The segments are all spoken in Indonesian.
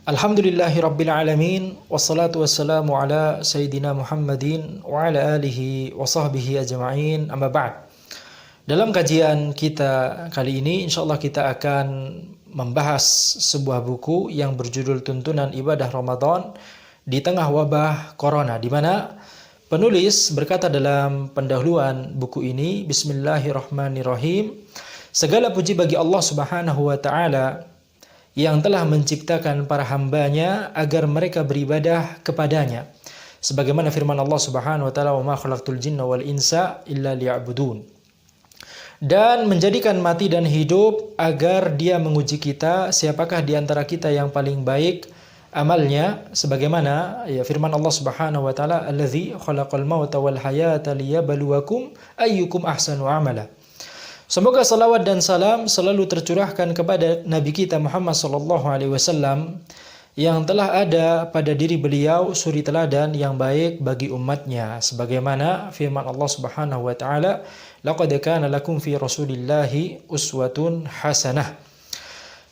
Alhamdulillahi Rabbil Alamin. Wassalatu wassalamu ala Sayyidina Muhammadin wa ala alihi wa sahbihi ajma'in. Amma ba'd. Dalam kajian kita kali ini, insyaallah kita akan membahas sebuah buku yang berjudul Tuntunan Ibadah Ramadan di Tengah Wabah Corona, di mana penulis berkata dalam pendahuluan buku ini, Bismillahirrahmanirrahim. Segala puji bagi Allah Subhanahu wa Ta'ala yang telah menciptakan para hambanya agar mereka beribadah kepadanya. Sebagaimana firman Allah Subhanahu wa Ta'ala, "Wa ma khalaqtul jinna wal insa illa liya'budun." Dan menjadikan mati dan hidup agar Dia menguji kita, siapakah di antara kita yang paling baik amalnya, sebagaimana ya firman Allah Subhanahu wa Ta'ala, "Allazi khalaqal mauta wal hayata liyabluwakum ayyukum ahsanu amala." Semoga salawat dan salam selalu tercurahkan kepada Nabi kita Muhammad sallallahu alaihi wasallam yang telah ada pada diri beliau suri teladan yang baik bagi umatnya, sebagaimana firman Allah Subhanahu wa Ta'ala, "Laqad kana lakum fi Rasulillahi uswatun hasanah."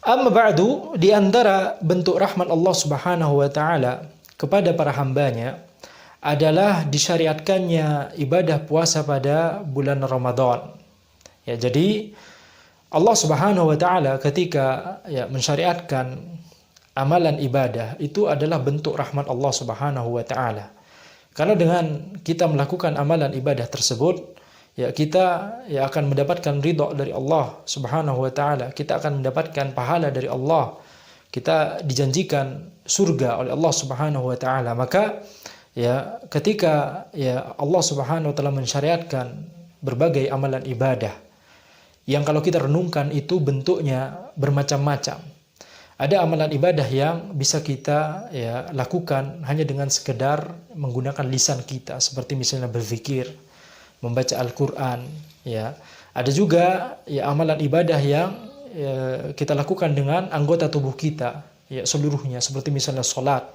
Amma ba'du, di antara bentuk rahmat Allah Subhanahu wa Ta'ala kepada para hambanya adalah disyariatkannya ibadah puasa pada bulan Ramadan. Ya, jadi Allah Subhanahu wa Ta'ala ketika mensyariatkan amalan ibadah itu adalah bentuk rahmat Allah Subhanahu wa Ta'ala. Karena dengan kita melakukan amalan ibadah tersebut, kita akan mendapatkan ridha dari Allah Subhanahu wa Ta'ala. Kita akan mendapatkan pahala dari Allah. Kita dijanjikan surga oleh Allah Subhanahu wa Ta'ala. Maka ketika Allah Subhanahu wa Ta'ala mensyariatkan berbagai amalan ibadah yang kalau kita renungkan itu bentuknya bermacam-macam. Ada amalan ibadah yang bisa kita lakukan hanya dengan sekedar menggunakan lisan kita, seperti misalnya berzikir, membaca Al-Quran. Ada juga amalan ibadah yang kita lakukan dengan anggota tubuh kita seluruhnya, seperti misalnya sholat.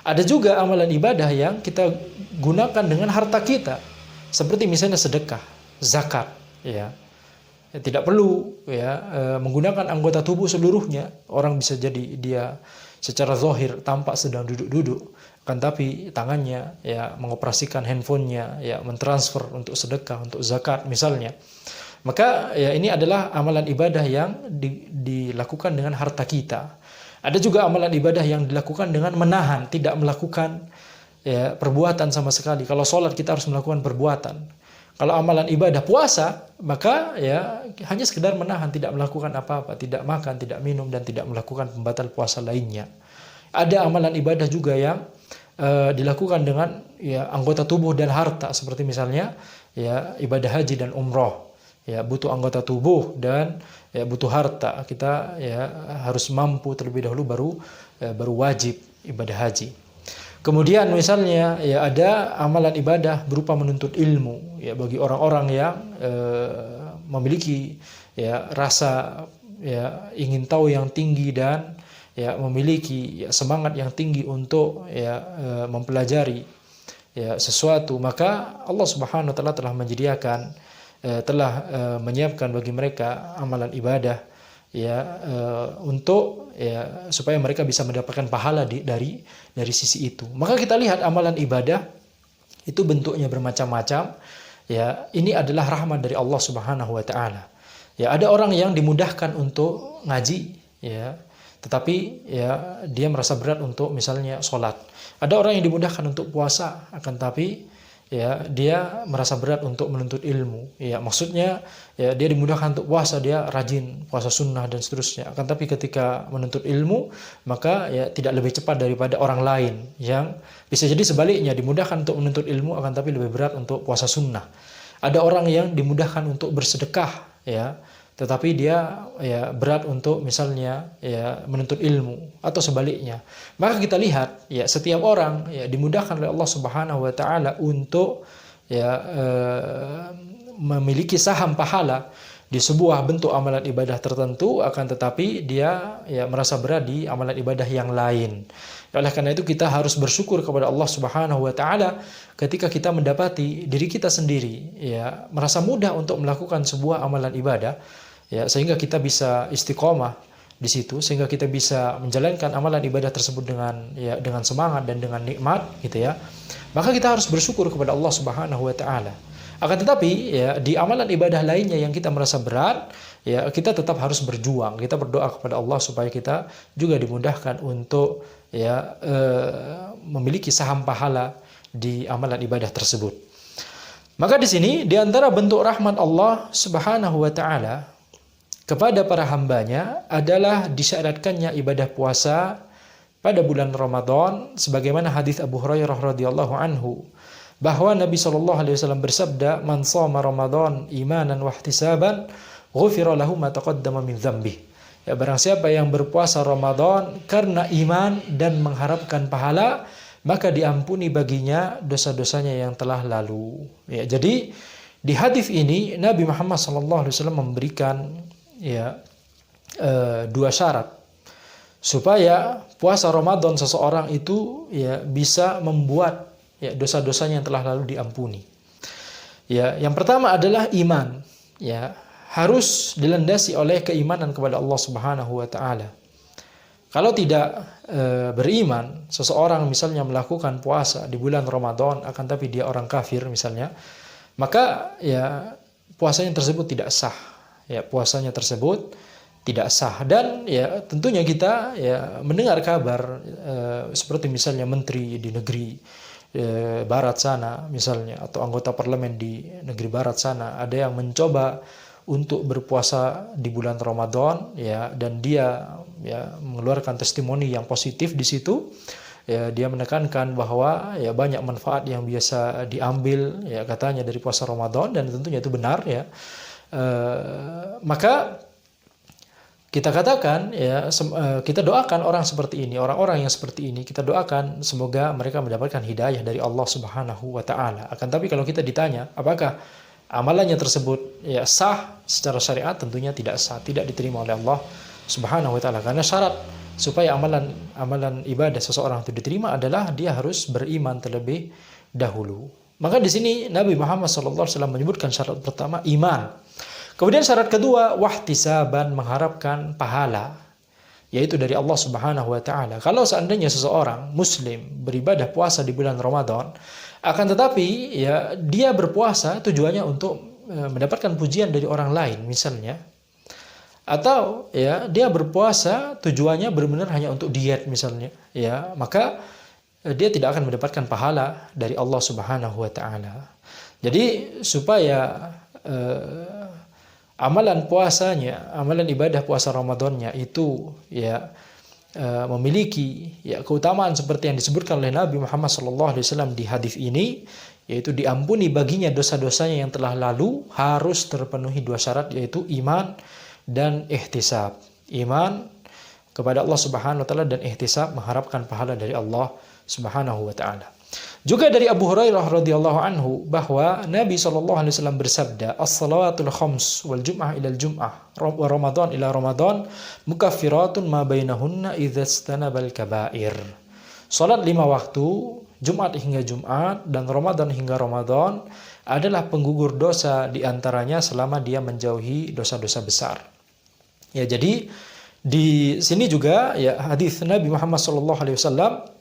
Ada juga amalan ibadah yang kita gunakan dengan harta kita, seperti misalnya sedekah, zakat. Tidak perlu menggunakan anggota tubuh seluruhnya. Orang bisa jadi dia secara zahir tampak sedang duduk-duduk, akan tapi tangannya mengoperasikan handphonenya, mentransfer untuk sedekah, untuk zakat misalnya. Maka ini adalah amalan ibadah yang dilakukan dengan harta kita. Ada juga amalan ibadah yang dilakukan dengan menahan, tidak melakukan perbuatan sama sekali. Kalau sholat kita harus melakukan perbuatan. Kalau amalan ibadah puasa, maka hanya sekedar menahan, tidak melakukan apa-apa, tidak makan, tidak minum, dan tidak melakukan pembatal puasa lainnya. Ada amalan ibadah juga yang dilakukan dengan anggota tubuh dan harta, seperti misalnya ibadah haji dan umroh. Butuh anggota tubuh dan butuh harta. Kita harus mampu terlebih dahulu baru wajib ibadah haji. Kemudian misalnya ada amalan ibadah berupa menuntut ilmu, bagi orang-orang yang memiliki rasa ingin tahu yang tinggi dan memiliki semangat yang tinggi untuk mempelajari sesuatu, maka Allah Subhanahu wa Ta'ala telah menyediakan, telah menyiapkan bagi mereka amalan ibadah untuk supaya mereka bisa mendapatkan pahala dari sisi itu. Maka kita lihat amalan ibadah itu bentuknya bermacam-macam. Ini adalah rahmat dari Allah Subhanahu wa Ta'ala. Ada orang yang dimudahkan untuk ngaji, tetapi dia merasa berat untuk misalnya sholat. Ada orang yang dimudahkan untuk puasa, akan tapi dia merasa berat untuk menuntut ilmu. Maksudnya dia dimudahkan untuk puasa, dia rajin puasa sunnah dan seterusnya. Akan tapi ketika menuntut ilmu, maka tidak lebih cepat daripada orang lain yang bisa jadi sebaliknya, dimudahkan untuk menuntut ilmu, akan tapi lebih berat untuk puasa sunnah. Ada orang yang dimudahkan untuk bersedekah, tetapi dia berat untuk misalnya menuntut ilmu, atau sebaliknya. Maka kita lihat setiap orang dimudahkan oleh Allah Subhanahu wa Ta'ala untuk memiliki saham pahala di sebuah bentuk amalan ibadah tertentu, akan tetapi dia merasa berat di amalan ibadah yang lain. Oleh karena itu kita harus bersyukur kepada Allah Subhanahu wa Ta'ala ketika kita mendapati diri kita sendiri merasa mudah untuk melakukan sebuah amalan ibadah, sehingga kita bisa istiqomah di situ sehingga kita bisa menjalankan amalan ibadah tersebut dengan semangat dan dengan nikmat gitu ya. Maka kita harus bersyukur kepada Allah Subhanahu wa taala. Akan tetapi ya di amalan ibadah lainnya yang kita merasa berat, ya kita tetap harus berjuang. Kita berdoa kepada Allah supaya kita juga dimudahkan untuk memiliki saham pahala di amalan ibadah tersebut. Maka di sini di antara bentuk rahmat Allah Subhanahu wa taala kepada para hambanya adalah disyaratkannya ibadah puasa pada bulan Ramadan, sebagaimana hadis Abu Hurairah radhiyallahu anhu bahwa Nabi SAW bersabda, "Man shoma Ramadan imanan wa ihtisaban, ghufira lahu ma taqaddama min dzambih." Ya, barang siapa yang berpuasa Ramadan karena iman dan mengharapkan pahala, maka diampuni baginya dosa-dosanya yang telah lalu. Ya, jadi di hadis ini Nabi Muhammad SAW memberikan dua syarat supaya puasa Ramadan seseorang itu bisa membuat dosa-dosanya yang telah lalu diampuni. Ya, yang pertama adalah iman. Ya, harus dilandasi oleh keimanan kepada Allah Subhanahu wa taala. Kalau tidak beriman, seseorang misalnya melakukan puasa di bulan Ramadan akan tapi dia orang kafir misalnya, maka puasanya tersebut tidak sah. Ya, puasanya tersebut tidak sah. Dan tentunya kita mendengar kabar seperti misalnya menteri di negeri barat sana misalnya, atau anggota parlemen di negeri barat sana ada yang mencoba untuk berpuasa di bulan Ramadan dan dia mengeluarkan testimoni yang positif di situ. Dia menekankan bahwa banyak manfaat yang biasa diambil katanya dari puasa Ramadan, dan tentunya itu benar maka kita katakan kita doakan orang seperti ini, orang-orang yang seperti ini kita doakan semoga mereka mendapatkan hidayah dari Allah Subhanahu wa taala. Akan tapi kalau kita ditanya apakah amalannya tersebut sah secara syariat, tentunya tidak sah, tidak diterima oleh Allah Subhanahu wa taala, karena syarat supaya amalan ibadah seseorang itu diterima adalah dia harus beriman terlebih dahulu. Maka di sini Nabi Muhammad SAW menyebutkan syarat pertama iman. Kemudian syarat kedua wahtisaban, mengharapkan pahala, yaitu dari Allah Subhanahu wa taala. Kalau seandainya seseorang muslim beribadah puasa di bulan Ramadan, akan tetapi dia berpuasa tujuannya untuk mendapatkan pujian dari orang lain misalnya, atau dia berpuasa tujuannya benar-benar hanya untuk diet misalnya, maka dia tidak akan mendapatkan pahala dari Allah Subhanahu wa taala. Jadi supaya amalan puasanya, amalan ibadah puasa Ramadannya itu memiliki keutamaan seperti yang disebutkan oleh Nabi Muhammad SAW di hadis ini, yaitu diampuni baginya dosa-dosanya yang telah lalu, harus terpenuhi dua syarat, yaitu iman dan ihtisab. Iman kepada Allah Subhanahu wa taala dan ihtisab, mengharapkan pahala dari Allah Subhanahu wa taala. Juga dari Abu Hurairah radhiyallahu anhu bahwa Nabi SAW bersabda, "As-salawatul khams wal jum'ah ila al-jum'ah wa Ramadan ila Ramadan mukaffiratun ma bainahunna idza istanabal kaba'ir." Salat 5 waktu, Jumat hingga Jumat dan Ramadan hingga Ramadan adalah penggugur dosa di antaranya selama dia menjauhi dosa-dosa besar. Ya, jadi di sini juga hadis Nabi Muhammad SAW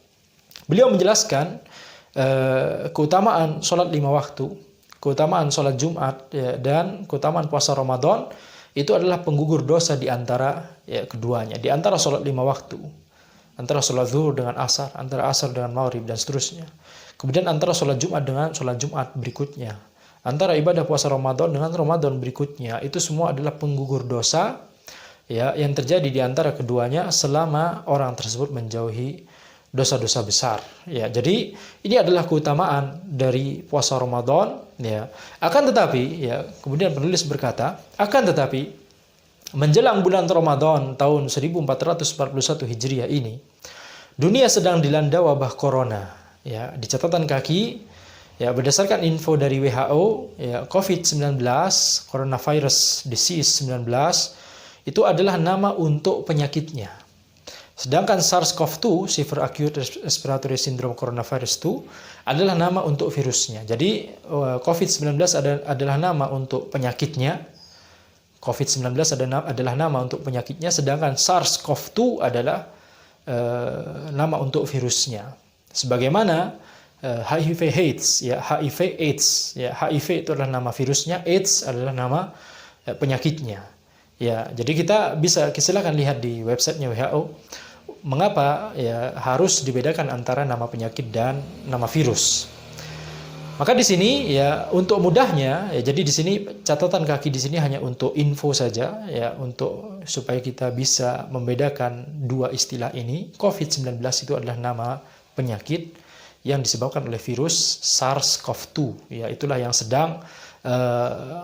beliau menjelaskan keutamaan sholat 5 waktu, keutamaan sholat Jumat dan keutamaan puasa Ramadan itu adalah penggugur dosa di antara keduanya, di antara sholat 5 waktu, antara sholat zuhur dengan asar, antara asar dengan maghrib dan seterusnya. Kemudian antara sholat Jumat dengan sholat Jumat berikutnya, antara ibadah puasa Ramadan dengan Ramadan berikutnya, itu semua adalah penggugur dosa yang terjadi di antara keduanya selama orang tersebut menjauhi dosa-dosa besar. Jadi ini adalah keutamaan dari puasa Ramadan. Akan tetapi, kemudian penulis berkata, akan tetapi menjelang bulan Ramadan tahun 1441 Hijriah ini, dunia sedang dilanda wabah corona. Di catatan kaki, berdasarkan info dari WHO, COVID-19, coronavirus disease 19, itu adalah nama untuk penyakitnya. Sedangkan SARS-CoV-2, Severe Acute Respiratory Syndrome Coronavirus 2, adalah nama untuk virusnya. Jadi COVID-19 adalah nama untuk penyakitnya. COVID-19 adalah nama untuk penyakitnya, sedangkan SARS-CoV-2 adalah nama untuk virusnya. Sebagaimana HIV/AIDS, ya HIV/AIDS, ya HIV itu adalah nama virusnya, AIDS adalah nama penyakitnya. Ya, jadi kita bisa silakan lihat di websitenya WHO mengapa ya harus dibedakan antara nama penyakit dan nama virus. Maka di sini ya untuk mudahnya ya, jadi di sini catatan kaki di sini hanya untuk info saja ya, untuk supaya kita bisa membedakan dua istilah ini. COVID-19 itu adalah nama penyakit yang disebabkan oleh virus SARS-CoV-2 ya, itulah yang sedang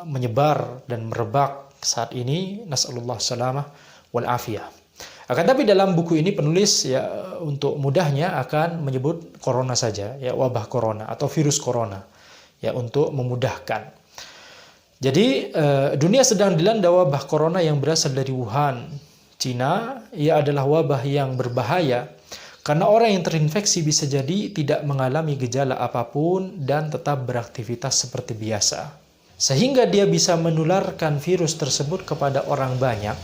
menyebar dan merebak saat ini. Nasallallahu salamah wal afiyah. Akan tapi dalam buku ini penulis ya untuk mudahnya akan menyebut corona saja ya, wabah corona atau virus corona ya, untuk memudahkan. Jadi dunia sedang dilanda wabah corona yang berasal dari Wuhan, Cina. Ia adalah wabah yang berbahaya karena orang yang terinfeksi bisa jadi tidak mengalami gejala apapun dan tetap beraktivitas seperti biasa, sehingga dia bisa menularkan virus tersebut kepada orang banyak.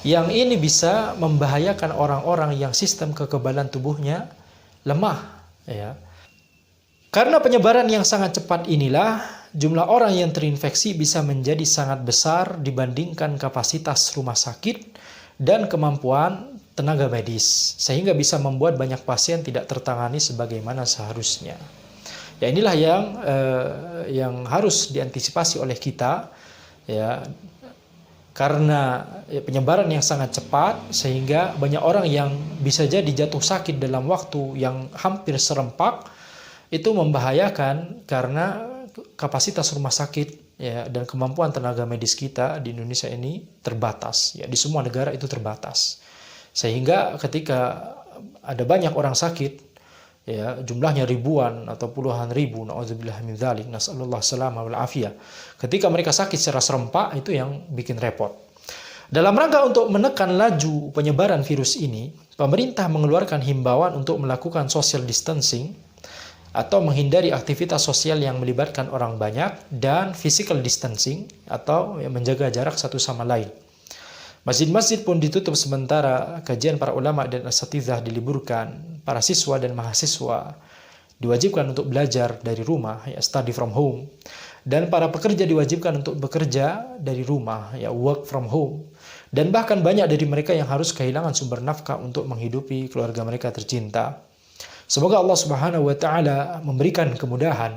Yang ini bisa membahayakan orang-orang yang sistem kekebalan tubuhnya lemah ya. Karena penyebaran yang sangat cepat inilah, jumlah orang yang terinfeksi bisa menjadi sangat besar dibandingkan kapasitas rumah sakit dan kemampuan tenaga medis, sehingga bisa membuat banyak pasien tidak tertangani sebagaimana seharusnya. Ya, inilah yang harus diantisipasi oleh kita ya, karena penyebaran yang sangat cepat sehingga banyak orang yang bisa jadi jatuh sakit dalam waktu yang hampir serempak. Itu membahayakan karena kapasitas rumah sakit ya, dan kemampuan tenaga medis kita di Indonesia ini terbatas ya, di semua negara itu terbatas, sehingga ketika ada banyak orang sakit ya, jumlahnya ribuan atau puluhan ribu, na'udzubillah min dzalik, nasallallahu salamah wal afiyah. Ketika mereka sakit secara serempak, itu yang bikin repot. Dalam rangka untuk menekan laju penyebaran virus ini, pemerintah mengeluarkan himbauan untuk melakukan social distancing atau menghindari aktivitas sosial yang melibatkan orang banyak, dan physical distancing atau menjaga jarak satu sama lain. Masjid-masjid pun ditutup sementara, kajian para ulama dan asatidhah diliburkan, para siswa dan mahasiswa diwajibkan untuk belajar dari rumah, ya, study from home, dan para pekerja diwajibkan untuk bekerja dari rumah, ya, work from home, dan bahkan banyak dari mereka yang harus kehilangan sumber nafkah untuk menghidupi keluarga mereka tercinta. Semoga Allah Subhanahu wa Ta'ala memberikan kemudahan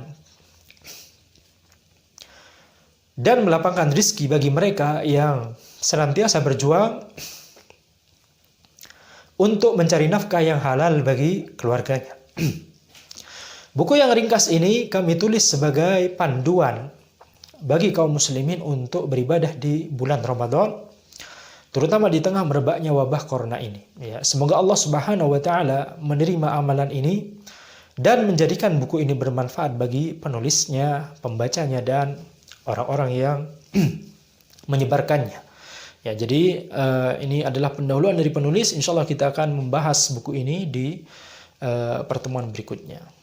dan melapangkan rizki bagi mereka yang senantiasa berjuang untuk mencari nafkah yang halal bagi keluarganya. Buku yang ringkas ini kami tulis sebagai panduan bagi kaum muslimin untuk beribadah di bulan Ramadan, terutama di tengah merebaknya wabah corona ini. Ya, semoga Allah Subhanahu wa Ta'ala menerima amalan ini dan menjadikan buku ini bermanfaat bagi penulisnya, pembacanya, dan orang-orang yang menyebarkannya. Ya, jadi ini adalah pendahuluan dari penulis. Insya Allah kita akan membahas buku ini di pertemuan berikutnya.